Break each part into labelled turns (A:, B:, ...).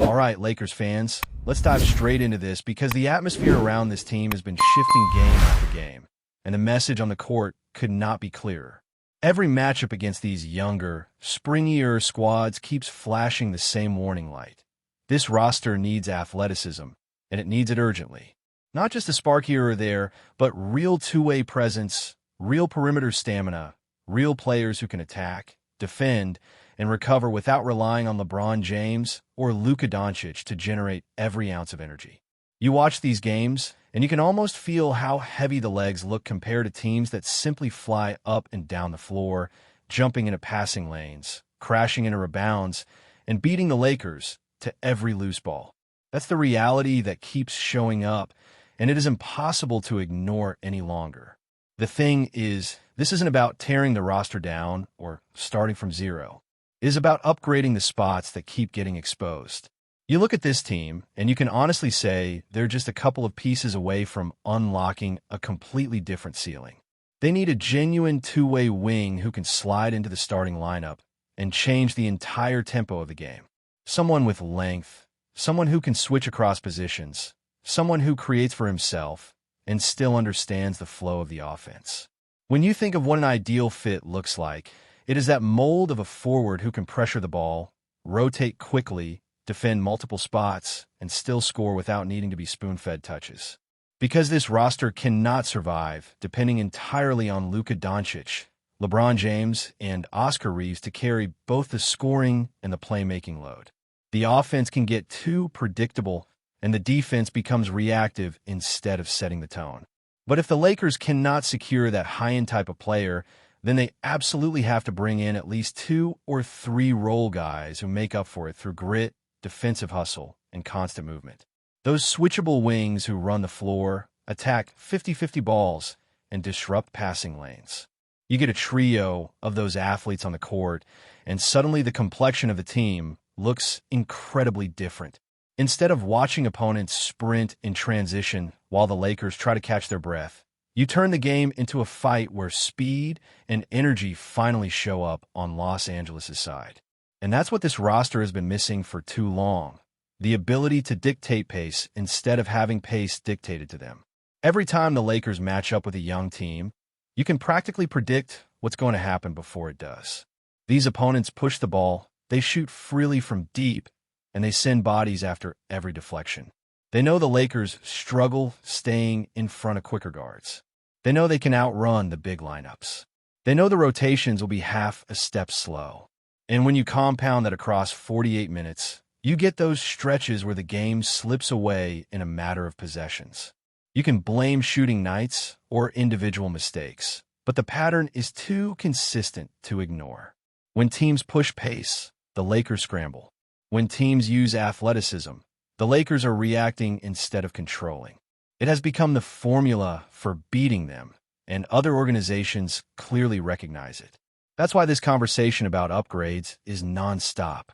A: All right, Lakers fans, let's dive straight into this because the atmosphere around this team has been shifting game after game, and the message on the court could not be clearer. Every matchup against these younger, springier squads keeps flashing the same warning light. This roster needs athleticism, and it needs it urgently. Not just a spark here or there, but real two-way presence, real perimeter stamina, real players who can attack, defend, and recover without relying on LeBron James or Luka Doncic to generate every ounce of energy. You watch these games, and you can almost feel how heavy the legs look compared to teams that simply fly up and down the floor, jumping into passing lanes, crashing into rebounds, and beating the Lakers to every loose ball. That's the reality that keeps showing up, and it is impossible to ignore any longer. The thing is, this isn't about tearing the roster down or starting from zero. It is about upgrading the spots that keep getting exposed. You look at this team, and you can honestly say they're just a couple of pieces away from unlocking a completely different ceiling. They need a genuine two-way wing who can slide into the starting lineup and change the entire tempo of the game. Someone with length, someone who can switch across positions, someone who creates for himself and still understands the flow of the offense. When you think of what an ideal fit looks like, it is that mold of a forward who can pressure the ball, rotate quickly, defend multiple spots, and still score without needing to be spoon-fed touches. Because this roster cannot survive depending entirely on Luka Doncic, LeBron James, and Oscar Reeves to carry both the scoring and the playmaking load. The offense can get too predictable, and the defense becomes reactive instead of setting the tone. But if the Lakers cannot secure that high-end type of player, then they absolutely have to bring in at least 2 or 3 role guys who make up for it through grit, defensive hustle, and constant movement. Those switchable wings who run the floor, attack 50-50 balls, and disrupt passing lanes. You get a trio of those athletes on the court, and suddenly the complexion of the team looks incredibly different. Instead of watching opponents sprint in transition while the Lakers try to catch their breath, you turn the game into a fight where speed and energy finally show up on Los Angeles' side. And that's what this roster has been missing for too long. The ability to dictate pace instead of having pace dictated to them. Every time the Lakers match up with a young team, you can practically predict what's going to happen before it does. These opponents push the ball, they shoot freely from deep, and they send bodies after every deflection. They know the Lakers struggle staying in front of quicker guards. They know they can outrun the big lineups. They know the rotations will be half a step slow. And when you compound that across 48 minutes, you get those stretches where the game slips away in a matter of possessions. You can blame shooting nights or individual mistakes, but the pattern is too consistent to ignore. When teams push pace, the Lakers scramble. When teams use athleticism, the Lakers are reacting instead of controlling. It has become the formula for beating them, and other organizations clearly recognize it. That's why this conversation about upgrades is nonstop.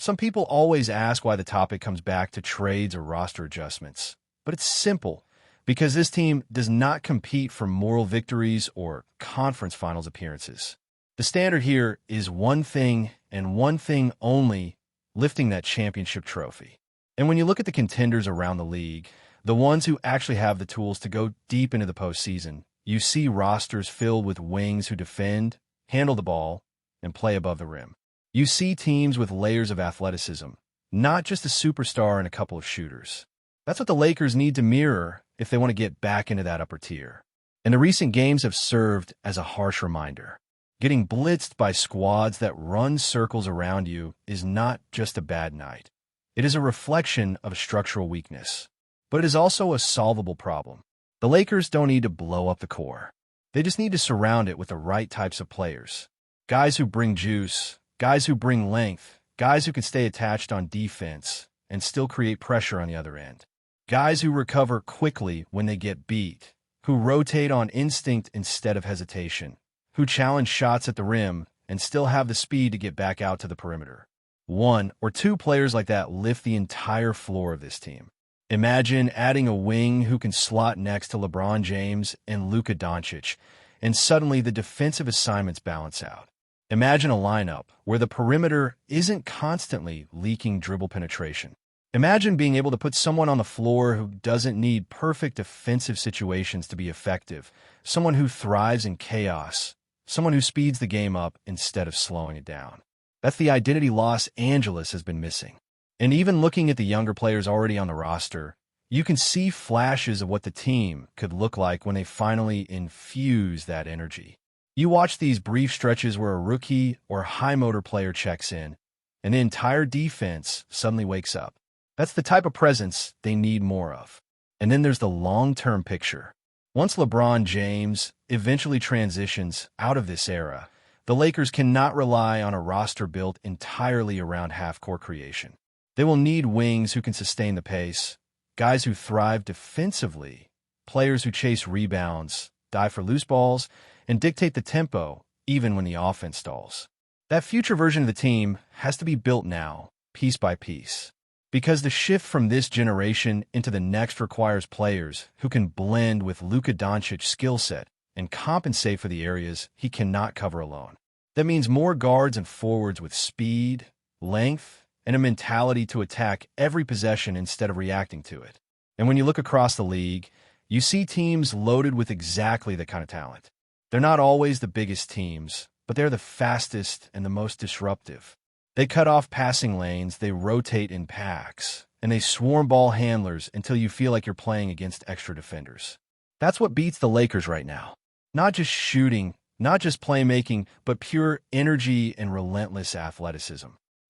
A: Some people always ask why the topic comes back to trades or roster adjustments. But it's simple, because this team does not compete for moral victories or conference finals appearances. The standard here is one thing and one thing only: lifting that championship trophy. And when you look at the contenders around the league, the ones who actually have the tools to go deep into the postseason, you see rosters filled with wings who defend, handle the ball, and play above the rim. You see teams with layers of athleticism, not just a superstar and a couple of shooters. That's what the Lakers need to mirror if they want to get back into that upper tier. And the recent games have served as a harsh reminder. Getting blitzed by squads that run circles around you is not just a bad night. It is a reflection of a structural weakness. But it is also a solvable problem. The Lakers don't need to blow up the core. They just need to surround it with the right types of players. Guys who bring juice, guys who bring length, guys who can stay attached on defense and still create pressure on the other end. Guys who recover quickly when they get beat, who rotate on instinct instead of hesitation, who challenge shots at the rim and still have the speed to get back out to the perimeter. 1 or 2 players like that lift the entire floor of this team. Imagine adding a wing who can slot next to LeBron James and Luka Doncic, and suddenly the defensive assignments balance out. Imagine a lineup where the perimeter isn't constantly leaking dribble penetration. Imagine being able to put someone on the floor who doesn't need perfect defensive situations to be effective, someone who thrives in chaos, someone who speeds the game up instead of slowing it down. That's the identity Los Angeles has been missing. And even looking at the younger players already on the roster, you can see flashes of what the team could look like when they finally infuse that energy. You watch these brief stretches where a rookie or high-motor player checks in, and the entire defense suddenly wakes up. That's the type of presence they need more of. And then there's the long-term picture. Once LeBron James eventually transitions out of this era, the Lakers cannot rely on a roster built entirely around half-court creation. They will need wings who can sustain the pace, guys who thrive defensively, players who chase rebounds, dive for loose balls, and dictate the tempo even when the offense stalls. That future version of the team has to be built now, piece by piece. Because the shift from this generation into the next requires players who can blend with Luka Doncic's skill set and compensate for the areas he cannot cover alone. That means more guards and forwards with speed, length, and a mentality to attack every possession instead of reacting to it. And when you look across the league, you see teams loaded with exactly that kind of talent. They're not always the biggest teams, but they're the fastest and the most disruptive. They cut off passing lanes, they rotate in packs, and they swarm ball handlers until you feel like you're playing against extra defenders. That's what beats the Lakers right now. Not just shooting, not just playmaking, but pure energy and relentless athleticism.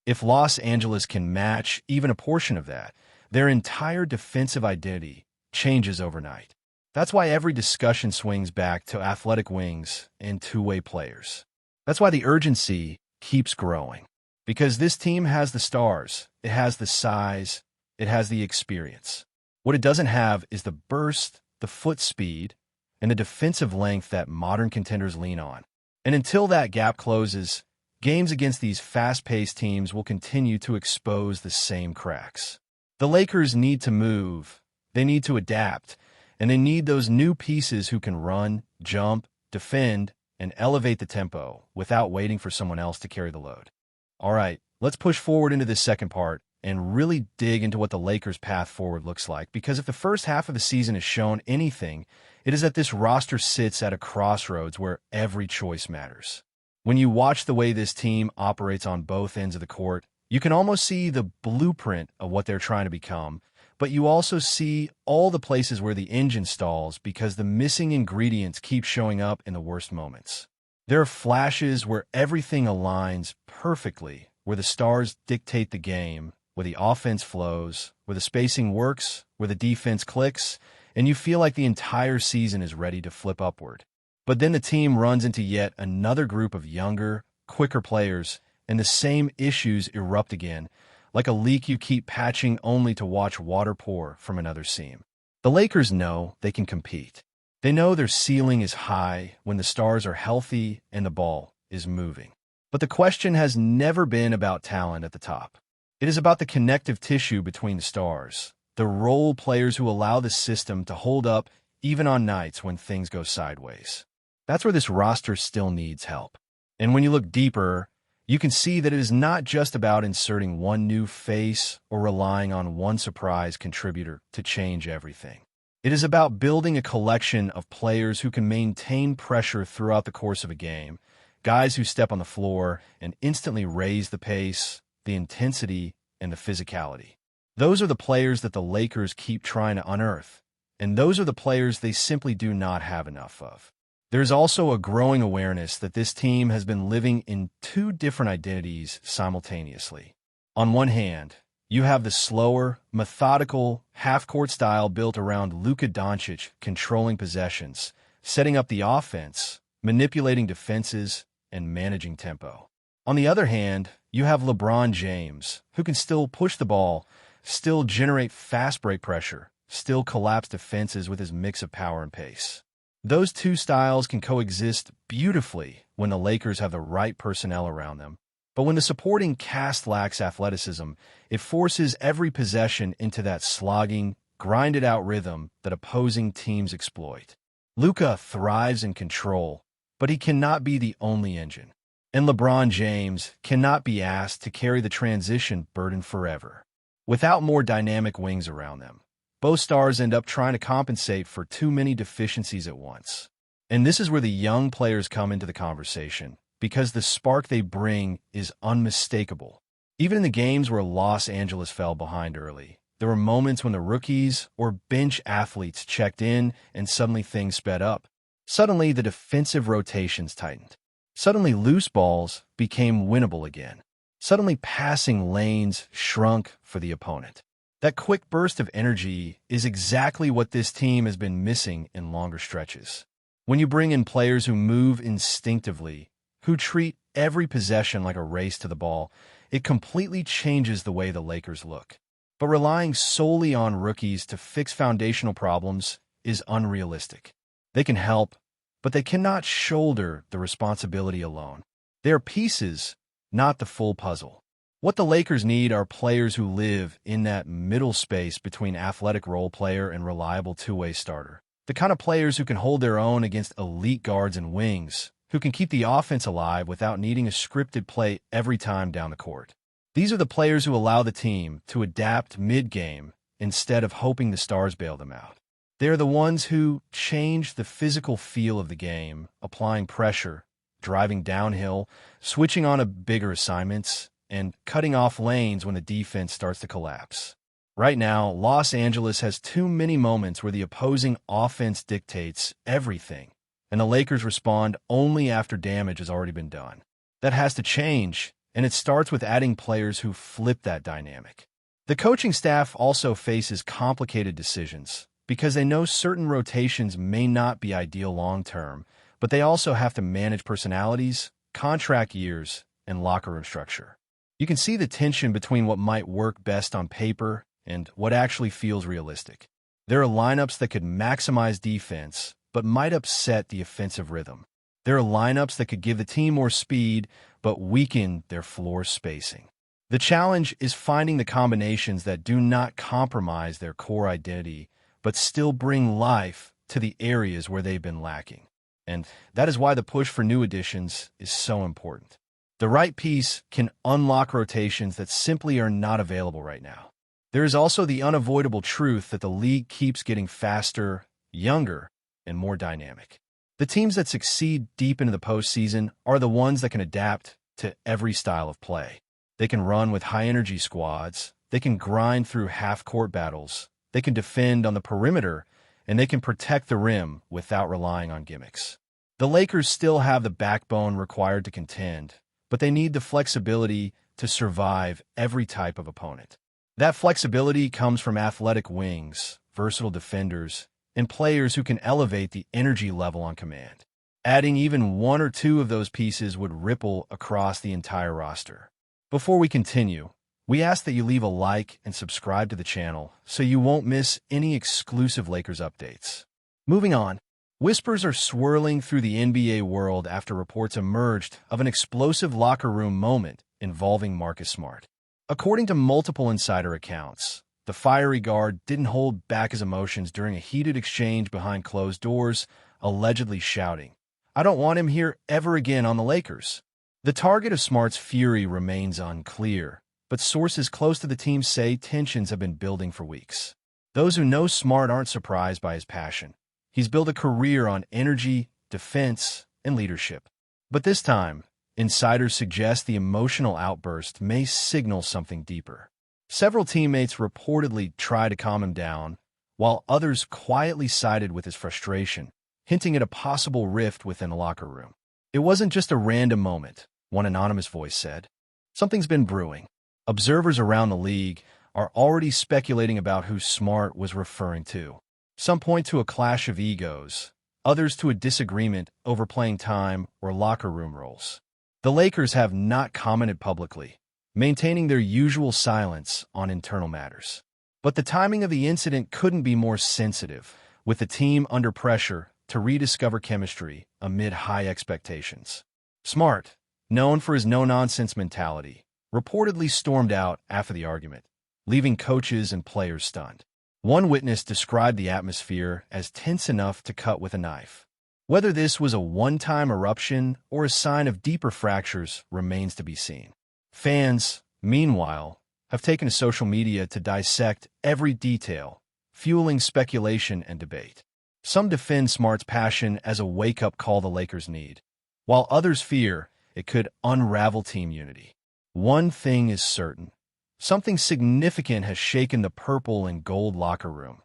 A: If Los Angeles can match even a portion of that, their entire defensive identity changes overnight. That's why every discussion swings back to athletic wings and two-way players. That's why the urgency keeps growing. Because this team has the stars, it has the size, it has the experience. What it doesn't have is the burst, the foot speed, and the defensive length that modern contenders lean on. And until that gap closes, games against these fast-paced teams will continue to expose the same cracks. The Lakers need to move, they need to adapt, and they need those new pieces who can run, jump, defend, and elevate the tempo without waiting for someone else to carry the load. All right, let's push forward into this second part and really dig into what the Lakers' path forward looks like, because if the first half of the season has shown anything, it is that this roster sits at a crossroads where every choice matters. When you watch the way this team operates on both ends of the court, you can almost see the blueprint of what they're trying to become, but you also see all the places where the engine stalls because the missing ingredients keep showing up in the worst moments. There are flashes where everything aligns perfectly, where the stars dictate the game, where the offense flows, where the spacing works, where the defense clicks, and you feel like the entire season is ready to flip upward. But then the team runs into yet another group of younger, quicker players, and the same issues erupt again, like a leak you keep patching only to watch water pour from another seam. The Lakers know they can compete. They know their ceiling is high when the stars are healthy and the ball is moving. But the question has never been about talent at the top. It is about the connective tissue between the stars, the role players who allow the system to hold up even on nights when things go sideways. That's where this roster still needs help. And when you look deeper, you can see that it is not just about inserting one new face or relying on one surprise contributor to change everything. It is about building a collection of players who can maintain pressure throughout the course of a game, guys who step on the floor and instantly raise the pace, the intensity, and the physicality. Those are the players that the Lakers keep trying to unearth, and those are the players they simply do not have enough of. There's also a growing awareness that this team has been living in two different identities simultaneously. On one hand, you have the slower, methodical, half-court style built around Luka Doncic controlling possessions, setting up the offense, manipulating defenses, and managing tempo. On the other hand, you have LeBron James, who can still push the ball, still generate fast break pressure, still collapse defenses with his mix of power and pace. Those two styles can coexist beautifully when the Lakers have the right personnel around them. But when the supporting cast lacks athleticism, it forces every possession into that slogging, grinded-out rhythm that opposing teams exploit. Luka thrives in control, but he cannot be the only engine. And LeBron James cannot be asked to carry the transition burden forever. Without more dynamic wings around them, both stars end up trying to compensate for too many deficiencies at once. And this is where the young players come into the conversation, because the spark they bring is unmistakable. Even in the games where Los Angeles fell behind early, there were moments when the rookies or bench athletes checked in and suddenly things sped up. Suddenly, the defensive rotations tightened. Suddenly, loose balls became winnable again. Suddenly, passing lanes shrunk for the opponent. That quick burst of energy is exactly what this team has been missing in longer stretches. When you bring in players who move instinctively, who treat every possession like a race to the ball, it completely changes the way the Lakers look. But relying solely on rookies to fix foundational problems is unrealistic. They can help, but they cannot shoulder the responsibility alone. They are pieces, not the full puzzle. What the Lakers need are players who live in that middle space between athletic role player and reliable two-way starter. The kind of players who can hold their own against elite guards and wings, who can keep the offense alive without needing a scripted play every time down the court. These are the players who allow the team to adapt mid-game instead of hoping the stars bail them out. They are the ones who change the physical feel of the game, applying pressure, driving downhill, switching on to bigger assignments, and cutting off lanes when the defense starts to collapse. Right now, Los Angeles has too many moments where the opposing offense dictates everything, and the Lakers respond only after damage has already been done. That has to change, and it starts with adding players who flip that dynamic. The coaching staff also faces complicated decisions because they know certain rotations may not be ideal long-term, but they also have to manage personalities, contract years, and locker room structure. You can see the tension between what might work best on paper and what actually feels realistic. There are lineups that could maximize defense, but might upset the offensive rhythm. There are lineups that could give the team more speed, but weaken their floor spacing. The challenge is finding the combinations that do not compromise their core identity, but still bring life to the areas where they've been lacking. And that is why the push for new additions is so important. The right piece can unlock rotations that simply are not available right now. There is also the unavoidable truth that the league keeps getting faster, younger, and more dynamic. The teams that succeed deep into the postseason are the ones that can adapt to every style of play. They can run with high-energy squads, they can grind through half-court battles, they can defend on the perimeter, and they can protect the rim without relying on gimmicks. The Lakers still have the backbone required to contend, but they need the flexibility to survive every type of opponent. That flexibility comes from athletic wings, versatile defenders, and players who can elevate the energy level on command. Adding even one or two of those pieces would ripple across the entire roster. Before we continue, we ask that you leave a like and subscribe to the channel so you won't miss any exclusive Lakers updates. Moving on, whispers are swirling through the NBA world after reports emerged of an explosive locker room moment involving Marcus Smart. According to multiple insider accounts, the fiery guard didn't hold back his emotions during a heated exchange behind closed doors, allegedly shouting, "I don't want him here ever again on the Lakers." The target of Smart's fury remains unclear, but sources close to the team say tensions have been building for weeks. Those who know Smart aren't surprised by his passion. He's built a career on energy, defense, and leadership. But this time, insiders suggest the emotional outburst may signal something deeper. Several teammates reportedly try to calm him down, while others quietly sided with his frustration, hinting at a possible rift within the locker room. It wasn't just a random moment, one anonymous voice said. Something's been brewing. Observers around the league are already speculating about who Smart was referring to. Some point to a clash of egos, others to a disagreement over playing time or locker room roles. The Lakers have not commented publicly, maintaining their usual silence on internal matters. But the timing of the incident couldn't be more sensitive, with the team under pressure to rediscover chemistry amid high expectations. Smart, known for his no-nonsense mentality, reportedly stormed out after the argument, leaving coaches and players stunned. One witness described the atmosphere as tense enough to cut with a knife. Whether this was a one-time eruption or a sign of deeper fractures remains to be seen. Fans, meanwhile, have taken to social media to dissect every detail, fueling speculation and debate. Some defend Smart's passion as a wake-up call the Lakers need, while others fear it could unravel team unity. One thing is certain. Something significant has shaken the purple and gold locker room,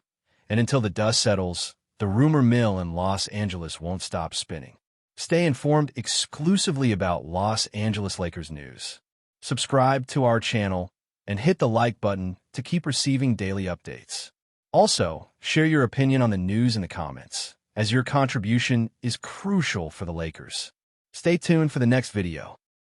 A: and until the dust settles, the rumor mill in Los Angeles won't stop spinning. Stay informed exclusively about Los Angeles Lakers news. Subscribe to our channel and hit the like button to keep receiving daily updates. Also, share your opinion on the news in the comments, as your contribution is crucial for the Lakers. Stay tuned for the next video.